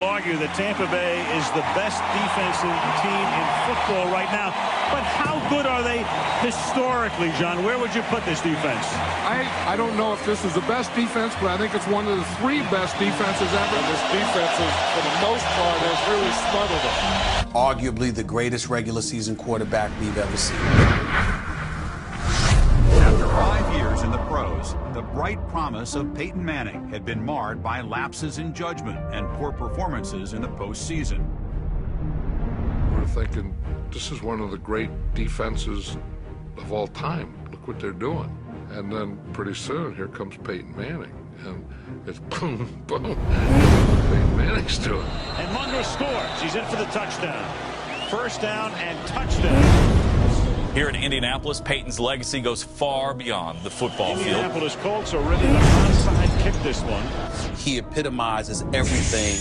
Argue that Tampa Bay is the best defensive team in football right now. But how good are they historically, John? Where would you put this defense? I don't know if this is the best defense, but I think it's one of the 3 best defenses ever. And this defense, for the most part, has really smuggled them. Arguably the greatest regular season quarterback we've ever seen. After 5 years in the pros, the bright promise of Peyton Manning had been marred by lapses in judgment and poor performances in the postseason. We're thinking, this is one of the great defenses of all time. Look what they're doing. And then pretty soon, here comes Peyton Manning. And it's boom, boom. Peyton Manning's doing. And Munger scores. He's in for the touchdown. First down and touchdown. Here in Indianapolis, Peyton's legacy goes far beyond the football field. Indianapolis Colts are ready to onside kick this one. He epitomizes everything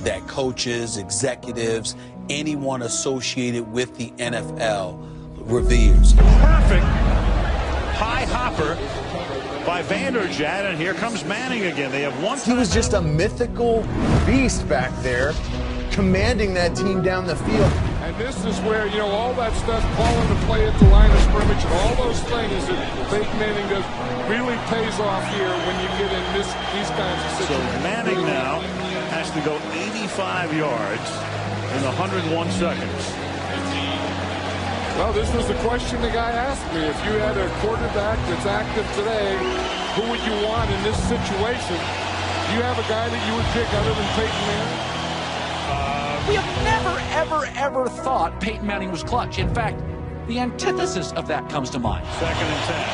that coaches, executives, anyone associated with the NFL reveres. Perfect high hopper by Vanderjagt, and here comes Manning again. They have one. He was just a mythical beast back there, commanding that team down the field. And this is where, you know, all that stuff, calling the play at the line of scrimmage, and all those things that Peyton Manning does really pays off here when you get in these kinds of situations. So Manning now has to go 85 yards in 101 seconds. Well, this was the question the guy asked me. If you had a quarterback that's active today, who would you want in this situation? Do you have a guy that you would pick other than Peyton Manning? We have never, ever thought Peyton Manning was clutch. In fact, the antithesis of that comes to mind. 2nd and 10.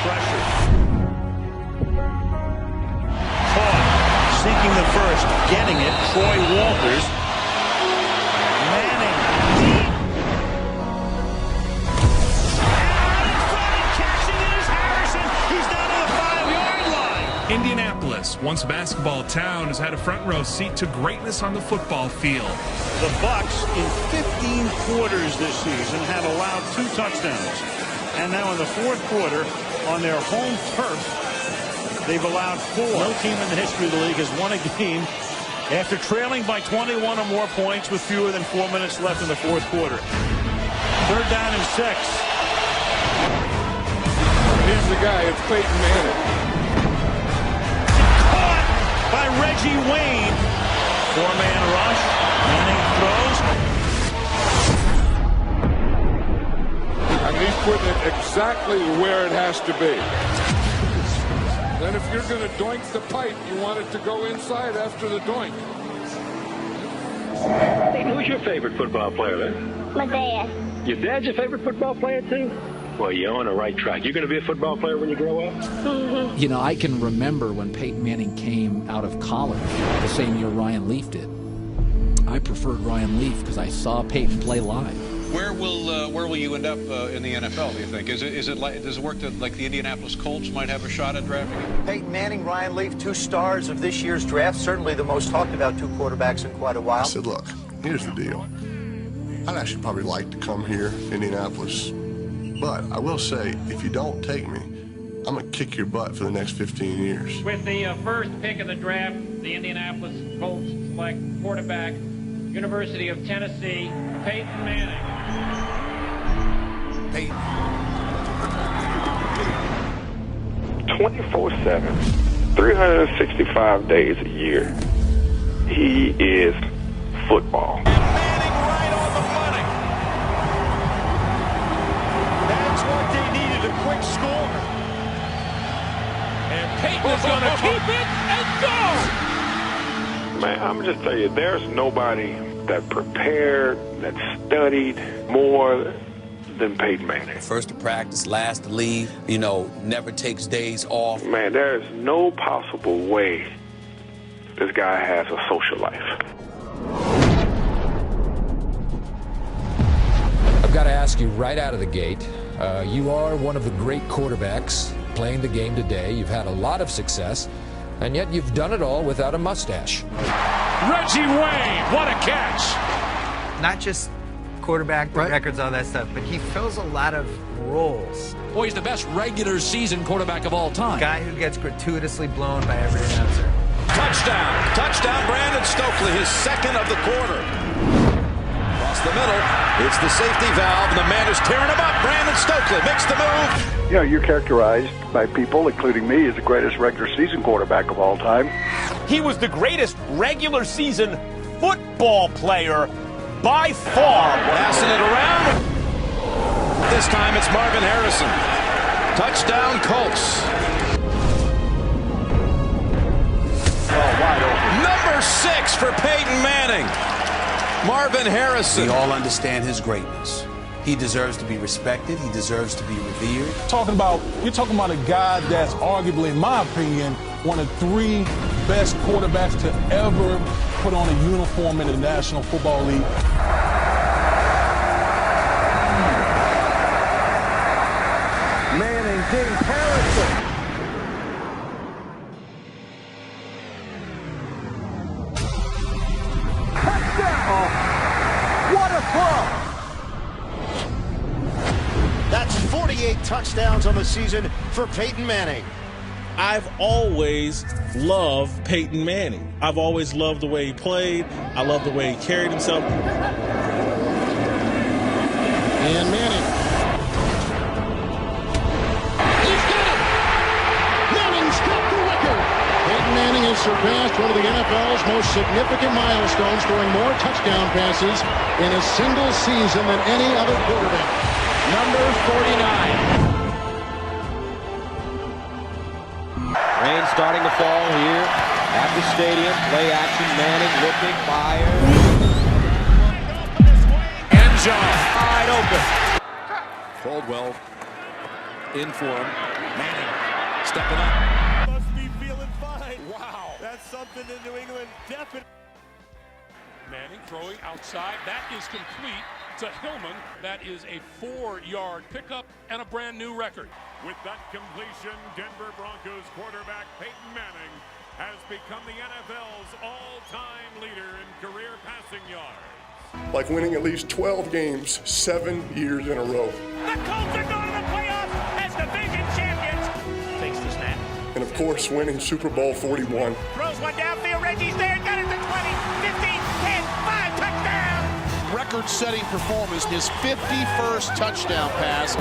Pressure. Caught. Seeking the first. Getting it. Troy Walters. Manning. Deep. And catching it is Harrison. He's down to the 5-yard line. Indianapolis, once a basketball town, has had a front row seat to greatness on the football field. The Bucs in 15 quarters this season have allowed 2 touchdowns. And now in the 4th quarter, on their home turf, they've allowed 4. No team in the history of the league has won a game after trailing by 21 or more points with fewer than 4 minutes left in the 4th quarter. 3rd down and 6. Here's the guy, it's Peyton Manning. By Reggie Wayne. 4-man rush. Manning throws. And he's putting it exactly where it has to be. Then if you're going to doink the pipe, you want it to go inside after the doink. Hey, who's your favorite football player then? My dad. Your dad's your favorite football player too? Well, you're on the right track. You're going to be a football player when you grow up? Mm-hmm. You know, I can remember when Peyton Manning came out of college, the same year Ryan Leaf did. I preferred Ryan Leaf because I saw Peyton play live. Where will you end up in the NFL, do you think? Does it work that like the Indianapolis Colts might have a shot at drafting him? Peyton Manning, Ryan Leaf, 2 stars of this year's draft, certainly the most talked about 2 quarterbacks in quite a while. I said, look, here's the deal. I'd actually probably like to come here, Indianapolis. But I will say, if you don't take me, I'm going to kick your butt for the next 15 years. With the first pick of the draft, the Indianapolis Colts select quarterback, University of Tennessee, Peyton Manning. Peyton. 24/7, 365 days a year. He is football. Quick score. And Peyton is going to keep it and go. Man, I'm just tell you, there's nobody that prepared, that studied more than Peyton Manning. First to practice, last to leave, you know, never takes days off. Man, there's no possible way this guy has a social life. I've got to ask you right out of the gate, you are one of the great quarterbacks playing the game today. You've had a lot of success, and yet you've done it all without a mustache. Reggie Wayne, what a catch! Not just quarterback, records, all that stuff, but he fills a lot of roles. Boy, he's the best regular season quarterback of all time. Guy who gets gratuitously blown by every announcer. touchdown. Touchdown, Brandon Stokely, his second of the quarter. Across the middle, it's the safety valve, and the man is tearing him up. Brandon Stokely makes the move. You know, you're characterized by people, including me, as the greatest regular season quarterback of all time. He was the greatest regular season football player by far. Passing it around. This time it's Marvin Harrison. Touchdown, Colts. Wide open. Number 6 for Peyton Manning. Marvin Harrison. We all understand his greatness. He deserves to be respected. He deserves to be revered. You're talking about a guy that's arguably, in my opinion, one of 3 best quarterbacks to ever put on a uniform in the National Football League. Manning digs Harrison. Touchdown! What a throw! That's 48 touchdowns on the season for Peyton Manning. I've always loved Peyton Manning. I've always loved the way he played. I love the way he carried himself. And Manning. He's got it! Manning struck the record! Peyton Manning has surpassed one of the NFL's most significant milestones, throwing more touchdown passes in a single season than any other quarterback. Number 49. Rain starting to fall here at the stadium. Play action. Manning looking, fire. End zone. Wide open. Caldwell in for him. Manning stepping up. Must be feeling fine. Wow. That's something in New England. Definitely. Manning throwing outside. That is complete to Hillman. That is a 4-yard pickup and a brand new record. With that completion, Denver Broncos quarterback Peyton Manning has become the NFL's all-time leader in career passing yards. Like winning at least 12 games, 7 years in a row. The Colts are going to the playoffs as division champions. Takes the snap. And of course, winning Super Bowl 41. Throws one downfield. Reggie's there. Got it to 20, 15, 10, 5, touchdown. Record-setting performance, his 51st touchdown pass.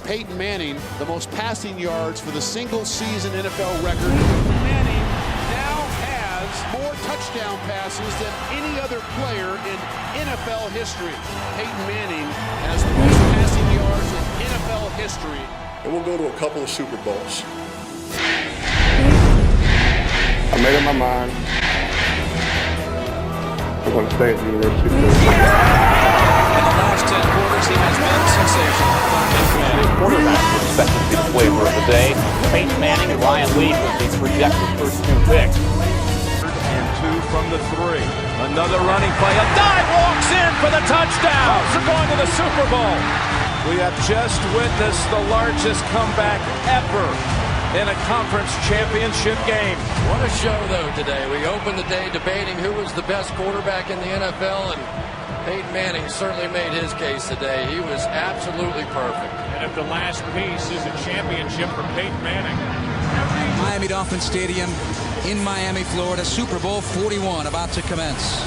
Peyton Manning, the most passing yards for the single-season NFL record. Manning now has more touchdown passes than any other player in NFL history. Peyton Manning has the most passing yards in NFL history. And we'll go to a couple of Super Bowls. I made up my mind. I want to stay at the University. In the last 10 quarters, he has been sensational. Quarterback was expected to be the flavor of the day. Peyton Manning and Ryan Leaf with the projected first 2 picks. And 2 from the 3. Another running play. A dive walks in for the touchdown. Colts are going to the Super Bowl. We have just witnessed the largest comeback ever in a conference championship game. What a show, though, today. We opened the day debating who was the best quarterback in the NFL, and Peyton Manning certainly made his case today. He was absolutely perfect. And if the last piece is a championship for Peyton Manning. Miami Dolphin Stadium in Miami, Florida. Super Bowl 41 about to commence.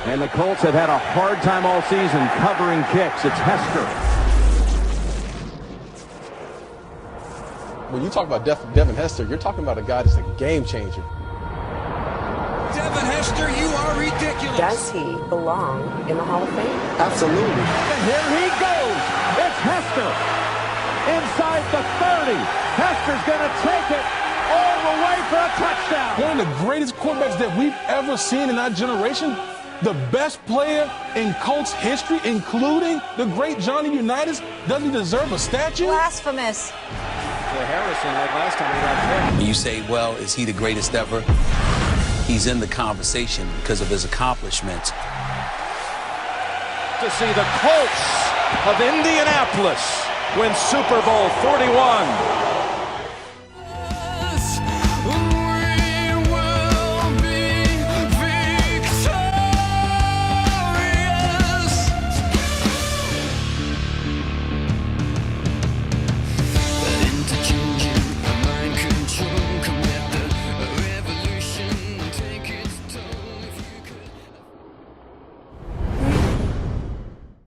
And the Colts have had a hard time all season covering kicks. It's Hester. When you talk about Devin Hester, you're talking about a guy that's a game changer. Devin Hester, you are ridiculous. Does he belong in the Hall of Fame? Absolutely. And here he goes. It's Hester inside the 30. Hester's going to take it all the way for a touchdown. One of the greatest quarterbacks that we've ever seen in our generation. The best player in Colts history, including the great Johnny Unitas. Doesn't he deserve a statue? Blasphemous. Harrison, like last time, he got hit. You say, well, is he the greatest ever? He's in the conversation because of his accomplishments. To see the Colts of Indianapolis win Super Bowl 41.